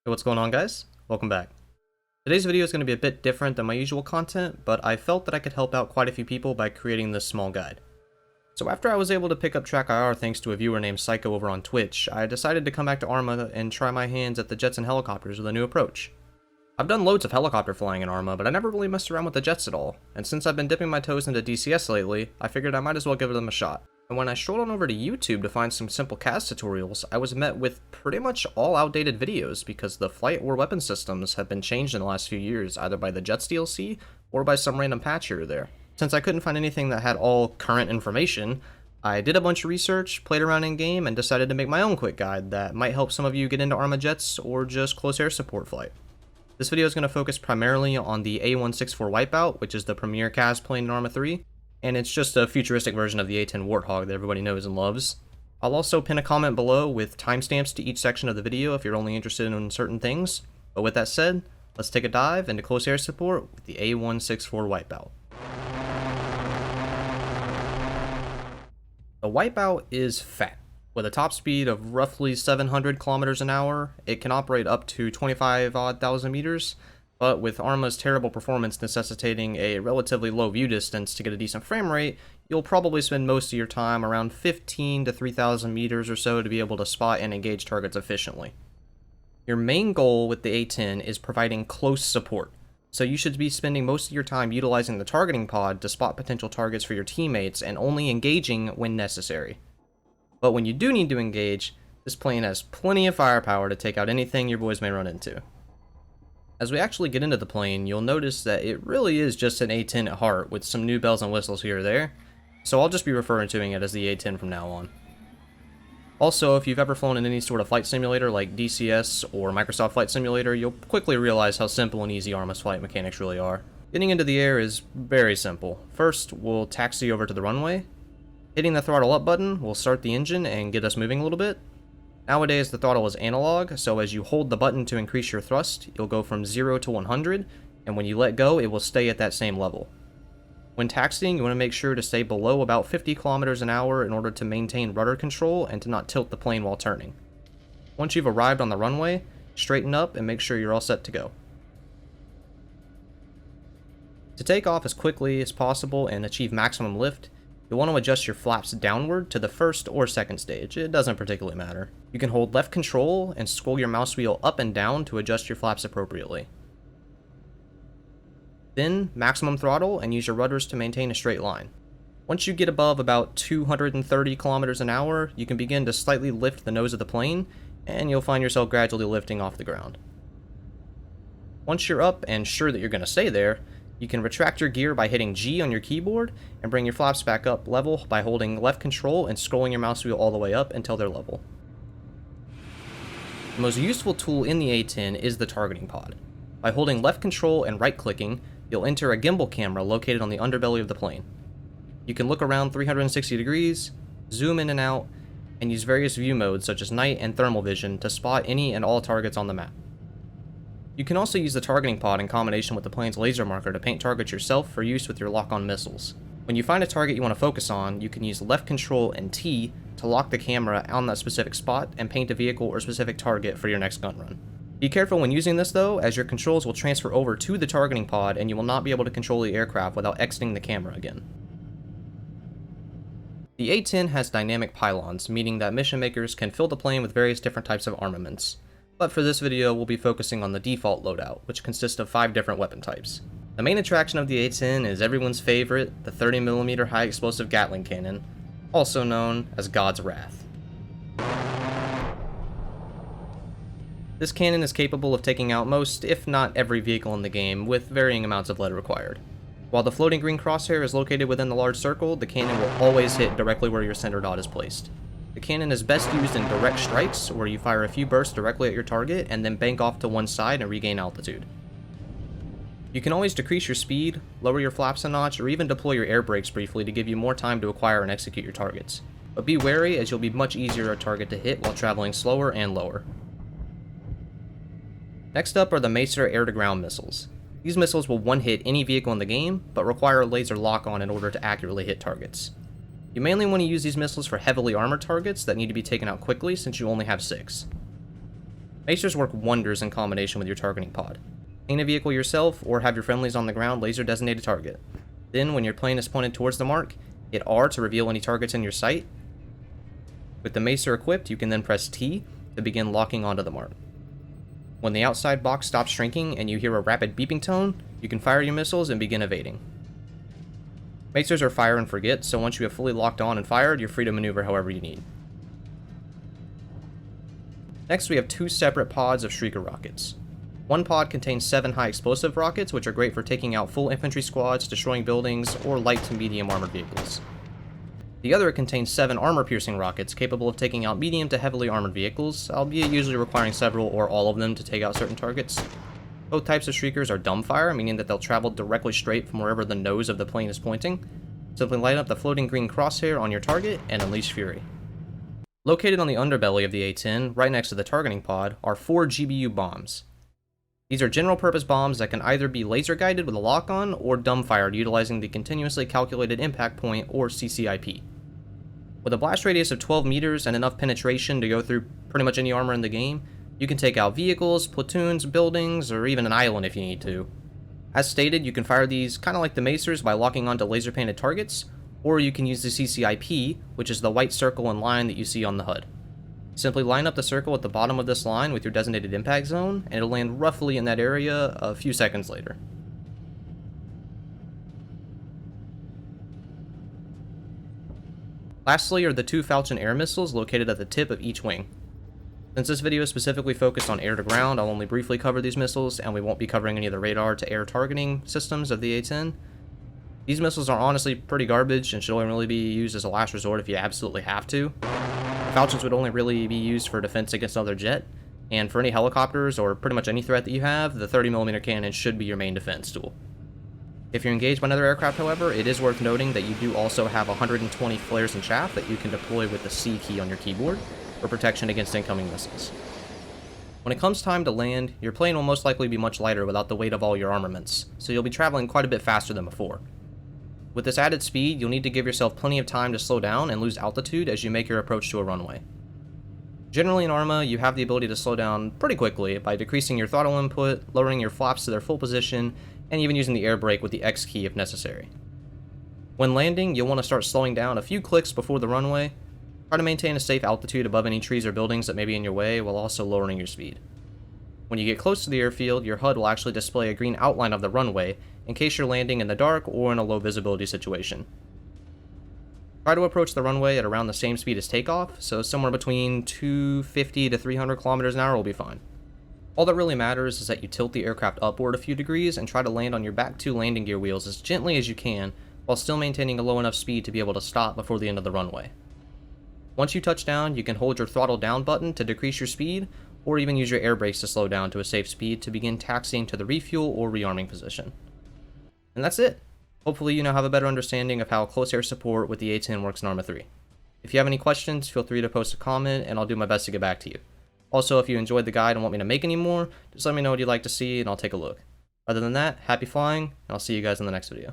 Hey, what's going on, guys? Welcome back. Today's video is going to be a bit different than my usual content, but I felt that I could help out quite a few people by creating this small guide. So after I was able to pick up Track IR thanks to a viewer named Psycho over on Twitch, I decided to come back to ArmA and try my hands at the jets and helicopters with a new approach. I've done loads of helicopter flying in ArmA, but I never really messed around with the jets at all, and since I've been dipping my toes into DCS lately, I figured I might as well give them a shot. And when I strolled on over to YouTube to find some simple CAS tutorials, I was met with pretty much all outdated videos because the flight or weapon systems have been changed in the last few years, either by the Jets DLC or by some random patch here or there. Since I couldn't find anything that had all current information, I did a bunch of research, played around in game, and decided to make my own quick guide that might help some of you get into ArmA jets or just close air support flight. This video is going to focus primarily on the A164 Wipeout, which is the premier CAS plane in ArmA 3, and it's just a futuristic version of the A10 Warthog that everybody knows and loves. I'll also pin a comment below with timestamps to each section of the video if you're only interested in certain things. But with that said, let's take a dive into close air support with the A164 Wipeout. The Wipeout is fat. With a top speed of roughly 700 kilometers an hour, it can operate up to 25,000 meters, but with ArmA's terrible performance necessitating a relatively low view distance to get a decent frame rate, you'll probably spend most of your time around 15 to 3,000 meters or so to be able to spot and engage targets efficiently. Your main goal with the A10 is providing close support, so you should be spending most of your time utilizing the targeting pod to spot potential targets for your teammates and only engaging when necessary. But when you do need to engage, this plane has plenty of firepower to take out anything your boys may run into. As we actually get into the plane, you'll notice that it really is just an A10 at heart with some new bells and whistles here or there, so I'll just be referring to it as the A10 from now on. Also, if you've ever flown in any sort of flight simulator like DCS or Microsoft Flight Simulator, you'll quickly realize how simple and easy ArmA's flight mechanics really are. Getting into the air is very simple. First, we'll taxi over to the runway. Hitting the throttle up button will start the engine and get us moving a little bit. Nowadays the throttle is analog, so as you hold the button to increase your thrust, you'll go from 0 to 100, and when you let go, it will stay at that same level. When taxiing, you want to make sure to stay below about 50 kilometers an hour in order to maintain rudder control and to not tilt the plane while turning. Once you've arrived on the runway, straighten up and make sure you're all set to go. To take off as quickly as possible and achieve maximum lift, you'll want to adjust your flaps downward to the first or second stage, it doesn't particularly matter. You can hold left control and scroll your mouse wheel up and down to adjust your flaps appropriately. Then, maximum throttle and use your rudders to maintain a straight line. Once you get above about 230 kilometers an hour, you can begin to slightly lift the nose of the plane, and you'll find yourself gradually lifting off the ground. Once you're up and sure that you're going to stay there, you can retract your gear by hitting G on your keyboard and bring your flaps back up level by holding left control and scrolling your mouse wheel all the way up until they're level. The most useful tool in the A10 is the targeting pod. By holding left control and right clicking, you'll enter a gimbal camera located on the underbelly of the plane. You can look around 360 degrees, zoom in and out, and use various view modes such as night and thermal vision to spot any and all targets on the map. You can also use the targeting pod in combination with the plane's laser marker to paint targets yourself for use with your lock-on missiles. When you find a target you want to focus on, you can use left control and T to lock the camera on that specific spot and paint a vehicle or specific target for your next gun run. Be careful when using this though, as your controls will transfer over to the targeting pod and you will not be able to control the aircraft without exiting the camera again. The A10 has dynamic pylons, meaning that mission makers can fill the plane with various different types of armaments. But for this video, we'll be focusing on the default loadout, which consists of 5 different weapon types. The main attraction of the A10 is everyone's favorite, the 30mm high explosive Gatling cannon, also known as God's Wrath. This cannon is capable of taking out most, if not every vehicle in the game, with varying amounts of lead required. While the floating green crosshair is located within the large circle, the cannon will always hit directly where your center dot is placed. The cannon is best used in direct strikes, where you fire a few bursts directly at your target and then bank off to one side and regain altitude. You can always decrease your speed, lower your flaps a notch, or even deploy your air brakes briefly to give you more time to acquire and execute your targets. But be wary, as you'll be much easier a target to hit while traveling slower and lower. Next up are the Macer air-to-ground missiles. These missiles will one-hit any vehicle in the game, but require a laser lock-on in order to accurately hit targets. You mainly want to use these missiles for heavily armored targets that need to be taken out quickly since you only have 6. Macers work wonders in combination with your targeting pod. Paint a vehicle yourself, or have your friendlies on the ground laser designate a target. Then, when your plane is pointed towards the mark, hit R to reveal any targets in your sight. With the Macer equipped, you can then press T to begin locking onto the mark. When the outside box stops shrinking and you hear a rapid beeping tone, you can fire your missiles and begin evading. Macers are fire and forget, so once you have fully locked on and fired, you're free to maneuver however you need. Next, we have two separate pods of Shrieker rockets. One pod contains 7 high explosive rockets, which are great for taking out full infantry squads, destroying buildings, or light to medium armored vehicles. The other contains 7 armor-piercing rockets, capable of taking out medium to heavily armored vehicles, albeit usually requiring several or all of them to take out certain targets. Both types of Shriekers are dumbfire, meaning that they'll travel directly straight from wherever the nose of the plane is pointing. Simply light up the floating green crosshair on your target and unleash fury. Located on the underbelly of the A-10, right next to the targeting pod, are 4 GBU bombs. These are general-purpose bombs that can either be laser-guided with a lock-on, or dumbfired utilizing the Continuously Calculated Impact Point, or CCIP. With a blast radius of 12 meters and enough penetration to go through pretty much any armor in the game, you can take out vehicles, platoons, buildings, or even an island if you need to. As stated, you can fire these kind of like the Macers by locking onto laser-painted targets, or you can use the CCIP, which is the white circle and line that you see on the HUD. Simply line up the circle at the bottom of this line with your designated impact zone, and it'll land roughly in that area a few seconds later. Lastly are the 2 Falchion air missiles located at the tip of each wing. Since this video is specifically focused on air-to-ground, I'll only briefly cover these missiles, and we won't be covering any of the radar-to-air targeting systems of the A-10. These missiles are honestly pretty garbage and should only really be used as a last resort if you absolutely have to. Falchions would only really be used for defense against another jet, and for any helicopters or pretty much any threat that you have, the 30mm cannon should be your main defense tool. If you're engaged by another aircraft, however, it is worth noting that you do also have 120 flares and chaff that you can deploy with the C key on your keyboard for protection against incoming missiles. When it comes time to land, your plane will most likely be much lighter without the weight of all your armaments, so you'll be traveling quite a bit faster than before. With this added speed, you'll need to give yourself plenty of time to slow down and lose altitude as you make your approach to a runway. Generally in ArmA, you have the ability to slow down pretty quickly by decreasing your throttle input, lowering your flaps to their full position, and even using the air brake with the X key if necessary. When landing, you'll want to start slowing down a few clicks before the runway. Try to maintain a safe altitude above any trees or buildings that may be in your way while also lowering your speed. When you get close to the airfield, your HUD will actually display a green outline of the runway in case you're landing in the dark or in a low visibility situation. Try to approach the runway at around the same speed as takeoff, so somewhere between 250 to 300 kilometers an hour will be fine. All that really matters is that you tilt the aircraft upward a few degrees and try to land on your back 2 landing gear wheels as gently as you can, while still maintaining a low enough speed to be able to stop before the end of the runway. Once you touch down, you can hold your throttle down button to decrease your speed, or even use your air brakes to slow down to a safe speed to begin taxiing to the refuel or rearming position. And that's it. Hopefully you now have a better understanding of how close air support with the A-10 works in ArmA 3. If you have any questions, feel free to post a comment and I'll do my best to get back to you. Also, if you enjoyed the guide and want me to make any more, just let me know what you'd like to see and I'll take a look. Other than that, happy flying, and I'll see you guys in the next video.